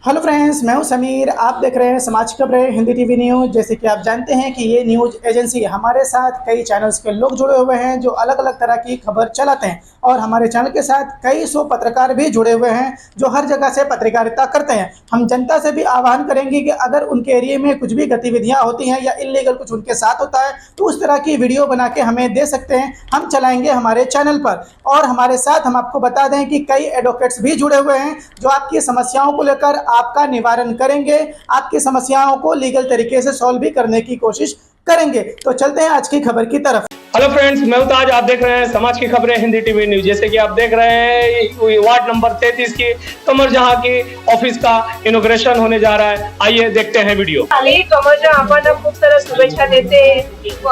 Hello friends, मैं हूं समीर। आप देख रहे हैं समाज खबरें हिंदी टीवी न्यूज़। जैसे कि आप जानते हैं कि ये न्यूज़ एजेंसी हमारे साथ कई चैनल्स के लोग जुड़े हुए हैं जो अलग अलग तरह की खबर चलाते हैं, और हमारे चैनल के साथ कई सौ पत्रकार भी जुड़े हुए हैं जो हर जगह से पत्रकारिता करते हैं। हम जनता से भी आह्वान करेंगे कि अगर उनके एरिया में कुछ भी गतिविधियाँ होती हैं या इलीगल कुछ उनके साथ होता है तो उस तरह की वीडियो बना के हमें दे सकते हैं, हम चलाएंगे हमारे चैनल पर। और हमारे साथ हम आपको बता दें कि कई एडवोकेट्स भी जुड़े हुए हैं जो आपकी समस्याओं को लेकर आपका निवारण करेंगे, आपकी समस्याओं को लीगल तरीके से सॉल्व भी करने की कोशिश करेंगे। तो चलते हैं आज की खबर की तरफ। हेलो फ्रेंड्स, मैं ताज। आप देख रहे हैं समाज की खबरें हिंदी टीवी न्यूज। जैसे कि आप देख रहे हैं वार्ड नंबर 33 की कमर जहां की ऑफिस का इनॉग्रेशन होने जा रहा है। आइए देखते हैं वीडियो। कमर जहां आपण खूप साऱ्या शुभेच्छा देते,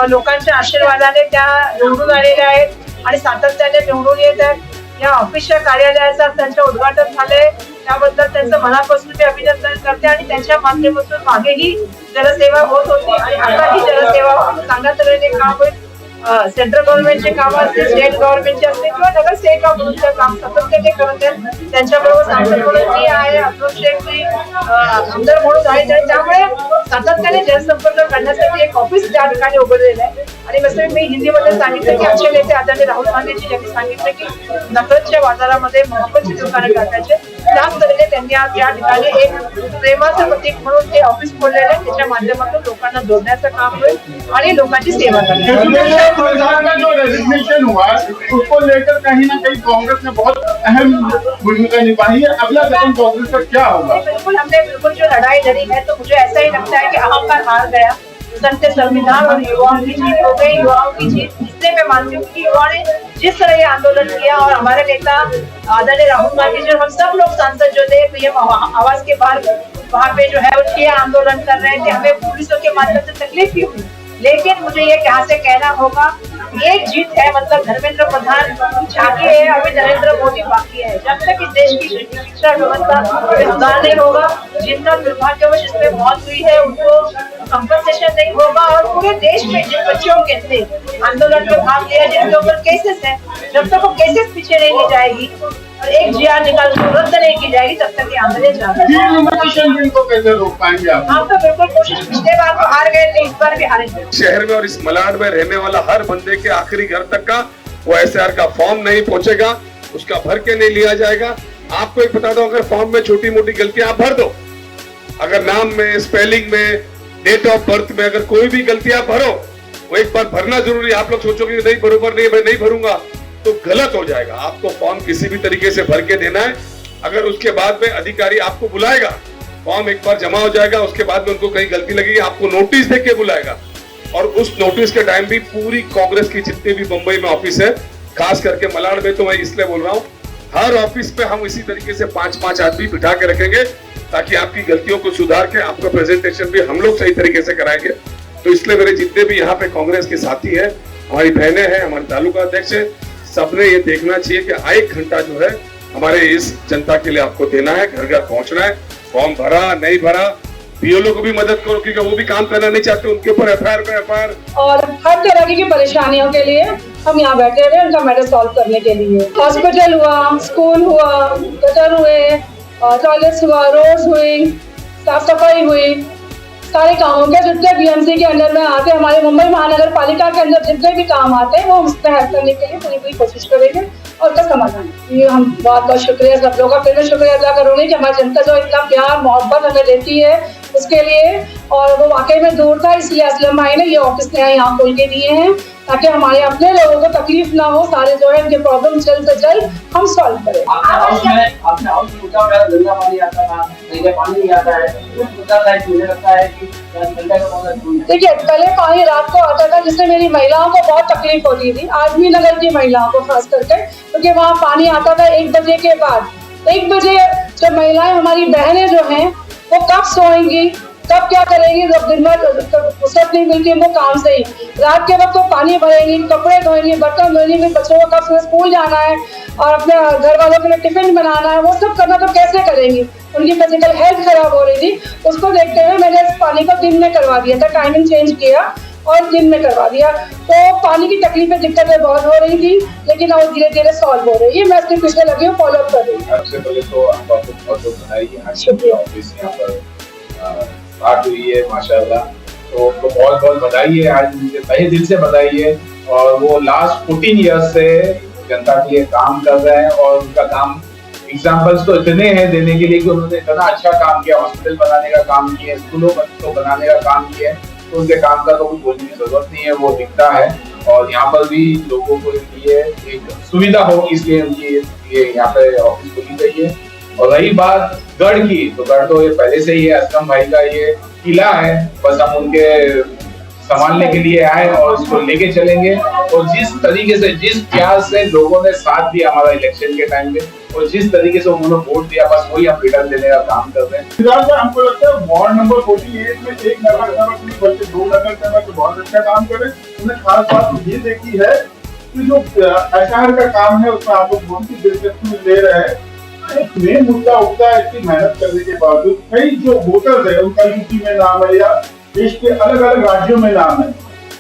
लोकांच्या आशीर्वादाने त्या निवडून आलेल्या आहेत आणि सातत्याने निवडून येत आहेत। या ऑफिसच्या कार्यालयाचा त्यांचं उद्घाटन झाले, त्याबद्दल त्यांचं मनापासून मी अभिनंदन करते आणि त्यांच्या माध्यमातून मागेही जनसेवा होत होती आणि आता ही जनसेवा चांगल्या तऱ्हेने काम होईल। सेंट्रल गव्हर्नमेंटचे काम असतील, स्टेट गव्हर्नमेंटचे असतील किंवा नगरसेविका म्हणूनचे काम सातत्याने करत आहेत। त्यांच्याबरोबर सांसद म्हणून मी आहे, अब्दुल शेख मी आमदार म्हणून आहे, त्यामुळे सातत्याने जनसंपर्क करण्यासाठी एक ऑफिस त्या ठिकाणी उघडलेलं आहे। आणि जसं मी हिंदीमध्ये सांगितलं की आमचे नेते आदरणीय राहुल गांधीजी यांनी सांगितलं की नफरतच्या बाजारामध्ये मोहब्बतची दुकाने टाकायचे, त्याच तऱ्हेने त्यांनी आज या ठिकाणी एक प्रेमाचं प्रतीक म्हणून हे ऑफिस खोललेलं आहे। त्याच्या माध्यमातून लोकांना जोडण्याचं काम होईल आणि लोकांची सेवा करण्याचं। जो रेजिग्नेशन हुआ उसको लेकर कहीं ना कहीं कांग्रेस ने बहुत अहम भूमिका निभाई है। अगला कदम कांग्रेस का क्या होगा? बिल्कुल, हमने बिल्कुल जो लड़ाई लड़ी है, तो मुझे ऐसा ही लगता है कि अहंकार हार गया। सत्य, संविधान और युवाओं की जीत हो गई, युवाओं की जीत। इसलिए मैं मानती हूँ कि युवाओं ने जिस तरह ये आंदोलन किया और हमारे नेता आदरणीय राहुल गांधी जी, हम सब लोग सांसद जो थे पीएम आवास के बाहर वहाँ पे जो है उसके आंदोलन कर रहे थे, हमें पुलिसों के माध्यम से तकलीफ भी हुई। लेकिन मुझे ये यहाँ से कहना होगा, एक जीत है, मतलब धर्मेंद्र प्रधान झांकी है, अभी नरेंद्र मोदी बाकी है। जब तक इस देश की शिक्षा व्यवस्था में सुधार नहीं होगा, जिनका दुर्भाग्यवश इसमें मौत हुई है उनको कंपनसेशन नहीं होगा, और पूरे देश में जिन बच्चों के थे आंदोलन में भाग लिया, जिनके ऊपर केसेस है, जब तक वो केसेस पीछे नहीं ली जाएगी और एक जीआर निकाल रद्द नहीं की जाएगी, तब तक ये आंदोलन जाएगा। को कैसे रोक पाएंगे आप? हम तो बिल्कुल कोशिश, पिछले बार तो हार गए थे, इस बार भी हारेंगे। शहर में और इस मलाड में रहने वाला हर बंदे के आखिरी घर तक का वो एसआर का फॉर्म नहीं पहुंचेगा, उसका भर के नहीं लिया जाएगा। आपको एक बता दो, अगर फॉर्म में छोटी मोटी गलतियां आप भर दो, अगर नाम में, स्पेलिंग में, डेट ऑफ बर्थ में अगर कोई भी गलतियां भरो, वो एक बार भरना जरूरी। आप लोग सोचोगे नहीं बरोबर नहीं, मैं नहीं भरूंगा, तो गलत हो जाएगा। आपको फॉर्म किसी भी तरीके से भर के देना है। अगर उसके बाद में अधिकारी आपको बुलाएगा, फॉर्म एक बार जमा हो जाएगा, उसके बाद में उनको कहीं गलती लगेगी, आपको नोटिस देके बुलाएगा, और उस नोटिस के टाइम भी पूरी कांग्रेस की जितने भी मुंबई में ऑफिस है, खास करके मलाड में, तो मैं इसलिए बोल रहा हूँ हर ऑफिस पे हम इसी तरीके से 5-5 आदमी बिठा के रखेंगे, ताकि आपकी गलतियों को सुधार के आपका प्रेजेंटेशन भी हम लोग सही तरीके से कराएंगे। तो इसलिए मेरे जितने भी यहाँ पे कांग्रेस के साथी है, हमारी बहनें हैं, हमारे तालुका अध्यक्ष है, सबने ये देखना चाहिए कि 1 घंटा जो है हमारे इस जनता के लिए आपको देना है, घर घर पहुंचना है। फॉर्म भरा नहीं भरा, बीएलओ को भी मदद करो, क्योंकि वो भी काम करना नहीं चाहते, उनके ऊपर एफआईआर पे एफआईआर। और हर तरह की परेशानियों के लिए हम यहाँ बैठे हुए, उनका मैटर सॉल्व करने के लिए। हॉस्पिटल हुआ, स्कूल हुआ, गटर हुए, टॉयलेट्स हुआ, रोड्स हुई, साफ सफाई हुई, सारे कामों के जितने बीएमसी के अंदर में आते, हमारे मुंबई महानगर पालिका के अंदर जितने भी काम आते हैं वो उसमें हेल्प करने के लिए पूरी कोशिश करेंगे और उसका समाधान। ये हम बहुत बहुत शुक्रिया सब लोगों का, फिर मैं शुक्रिया अदा करूँगी कि हमारी जनता जो इतना प्यार मोहब्बत हमें देती है उसके लिए। और वो वाकई में दूर था, इसलिए असलम भाई ने ये ऑफिस यहाँ खोल के दिए हैं, ताकि हमारे अपने लोगों को तकलीफ ना हो, सारे जो है इनके प्रॉब्लम जल्द से जल्द हम सॉल्व करें। देखिए, पहले पानी रात को आता था, जिससे मेरी महिलाओं को बहुत तकलीफ होती थी, आदमी नगर की महिलाओं को खास करके, क्योंकि वहाँ पानी आता था 1 बजे के बाद। 1 बजे जब महिलाएं, हमारी बहनें जो हैं, वो कब सोएंगी, तब क्या करेंगी, जब दिन भर फुर्सत नहीं मिलती वो काम से ही। रात के वक्त वो पानी भरेंगी, कपड़े धोएंगी, बर्तन धोएंगी, बच्चों को कब स्कूल जाना है और अपने घर वालों के लिए टिफिन बनाना है, वो सब करना तो कैसे करेंगी। उनकी फिजिकल हेल्थ खराब हो रही थी, उसको देखते हुए मैंने इस पानी को दिन में करवा दिया था, टाइमिंग चेंज किया और दिन में करवा दिया। तो पानी की तकलीफें दिक्कतें बहुत हो रही थी, लेकिन अब धीरे धीरे सॉल्व हो रही है। मैं इसके पीछे लगी हूँ, फॉलो अप कर रही हूँ। सबसे पहले तो आपको बहुत बहुत बधाई। आज ऑफिस यहाँ पर स्टार्ट हुई है माशाल्लाह, तो बहुत बहुत बधाई है। आज मुझे तहे दिल से बधाई है। और वो लास्ट 14 ईयर्स से जनता के लिए काम कर रहे हैं और उनका काम एग्जाम्पल्स तो इतने हैं देने के लिए कि उन्होंने इतना अच्छा काम किया, हॉस्पिटल बनाने का काम किया, स्कूलों को बनाने का काम किया है। तो उनके काम का तो कुछ बोलने की जरूरत नहीं है, वो दिखता है। और यहाँ पर भी लोगों को लिए एक सुविधा हो, इसलिए उनकी ये यहाँ पे ऑफिस खुली गई है। और रही बात गढ़ की, तो गढ़ तो ये पहले से ही है, असलम भाई का ये किला है, बस हम उनके संभालने के लिए आए और उसको लेके चलेंगे। और जिस तरीके से, जिस प्यार से लोगों ने साथ दिया हमारा इलेक्शन के टाइम पे, और जिस तरीके से उन्होंने वोट दिया, बस वही हम रिटर्न देने का काम कर रहे हैं। फिलहाल हमको लगता है वार्ड नंबर 48 में एक नगर सेवक नहीं बल्कि 2 नगर सेवक बहुत अच्छा काम करे। उन्हें खास बात ये देखी है कि जो एचआर का काम है उसमें आप लोग बहुत ही दिलचस्पी ले रहे हैं। एक मेन मुद्दा उठता है, इतनी मेहनत करने के बावजूद कई जो वोटर्स है उनका यूपी में नाम है या देश के अलग अलग राज्यों में नाम है,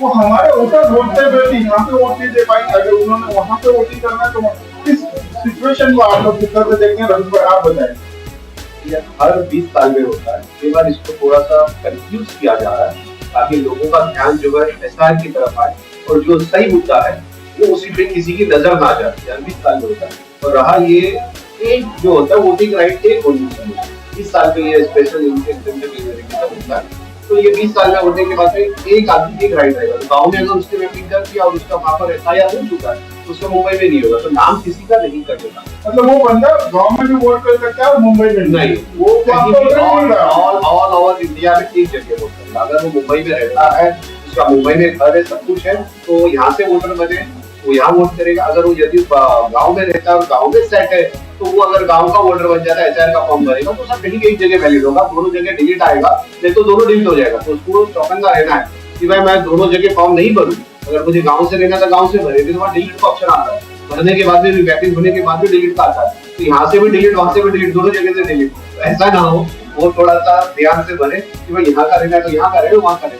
वो हमारे वोटर बोलते हुए भी यहाँ पे वोट नहीं दे पाएंगे। अगर उन्होंने वहाँ पे वोटिंग करना है तो इस सिचुएशन को आप लोग किस तरह से देखते हैं, रवि भाई आप बताएं। ये हर 20 साल में होता है। कई बार इसको थोड़ा सा कंफ्यूज किया जा रहा है ताकि लोगों का ध्यान जो है एसआर की तरफ आए और जो सही मुद्दा है वो उसी पे किसी की नजर ना जाए। 20 साल में होता है। और रहा ये एक जो होता है वोटिंग राइट के 20 साल पे ये स्पेशल का होता है। तो ये 20 साल में होने के बाद एक आदमी एक राइट रहेगा। तो गाँव में अगर उसने मैपिंग कर दिया और उसका वहाँ पर एफआईआर हो चुका है तो उसका मुंबई में नहीं होगा, तो नाम किसी का नहीं कटेगा। मतलब वो बंदा गाँव में भी वोट कर सकता है और मुंबई में नहीं, वो ऑल ओवर इंडिया में 3 जगह वोट करेगा। अगर वो मुंबई में रहता है, उसका मुंबई में घर है, सब कुछ है, तो यहाँ से वोटर बने वो यहाँ वोट करेगा। अगर वो यदि गाँव में रहता है और गाँव में सेट है तो वो अगर गांव का वोटर बन जाता है, एचआर का फॉर्म भरेगा तो सब कहीं एक जगह वैलिड होगा, दोनों जगह डिलीट आएगा, नहीं तो दोनों डिलीट हो जाएगा। तो उसको चौकन्ना रहना है कि भाई मैं दोनों जगह फॉर्म नहीं भरूं। अगर मुझे गांव से लेना था गांव से भरे, तो वहाँ डिलीट का ऑप्शन आता है, भरने के बाद भी वैलिड होने के बाद भी डिलीट का आता है। तो यहाँ से भी डिलीट, वहां से भी डिलीट, दोनों जगह से डिलीट। तो ऐसा ना हो, वो थोड़ा सा ध्यान से भरे कि भाई यहाँ का रहना है तो यहाँ का रहना, वहाँ का रहना